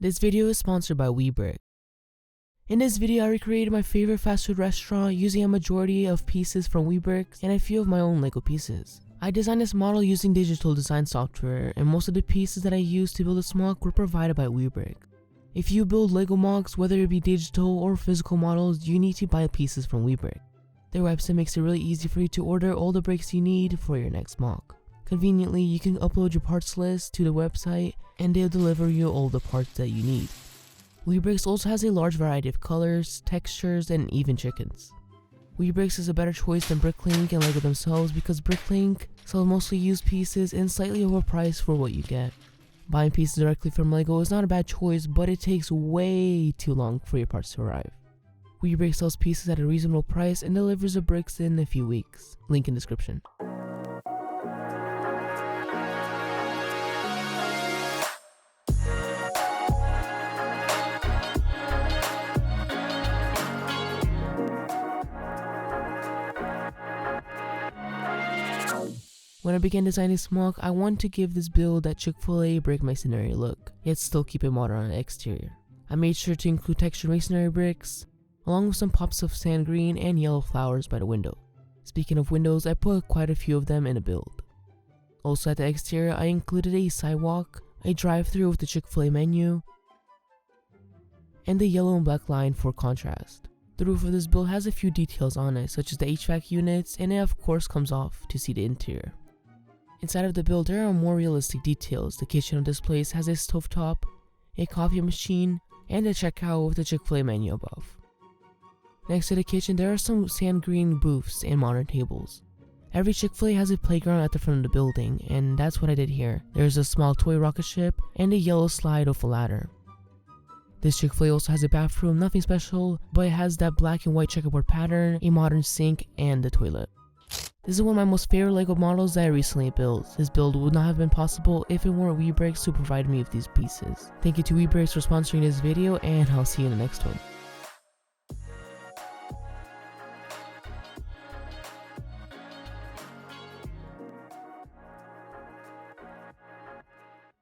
This video is sponsored by WeBrick. In this video, I recreated my favorite fast food restaurant using a majority of pieces from WeBricks and a few of my own Lego pieces. I designed this model using digital design software, and most of the pieces that I used to build this mock were provided by WeBrick. If you build Lego mocks, whether it be digital or physical models, you need to buy pieces from WeBrick. Their website makes it really easy for you to order all the bricks you need for your next mock. Conveniently, you can upload your parts list to the website and they'll deliver you all the parts that you need. WeBricks also has a large variety of colors, textures, and even chickens. WeBricks is a better choice than Bricklink and Lego themselves because Bricklink sells mostly used pieces and slightly overpriced for what you get. Buying pieces directly from Lego is not a bad choice, but it takes way too long for your parts to arrive. WeBricks sells pieces at a reasonable price and delivers the bricks in a few weeks. Link in description. When I began designing this mock, I wanted to give this build that Chick-Fil-A brick masonry look, yet still keep it modern on the exterior. I made sure to include textured masonry bricks, along with some pops of sand green and yellow flowers by the window. Speaking of windows, I put quite a few of them in the build. Also at the exterior, I included a sidewalk, a drive-thru with the Chick-Fil-A menu, and the yellow and black line for contrast. The roof of this build has a few details on it, such as the HVAC units, and it of course comes off to see the interior. Inside of the build, there are more realistic details. The kitchen of this place has a stovetop, a coffee machine, and a checkout with the Chick-Fil-A menu above. Next to the kitchen, there are some sand green booths and modern tables. Every Chick-Fil-A has a playground at the front of the building, and that's what I did here. There's a small toy rocket ship and a yellow slide with a ladder. This Chick-Fil-A also has a bathroom, nothing special, but it has that black and white checkerboard pattern, a modern sink, and the toilet. This is one of my most favorite Lego models that I recently built. This build would not have been possible if it weren't WeBricks who provided me with these pieces. Thank you to WeBricks for sponsoring this video, and I'll see you in the next one.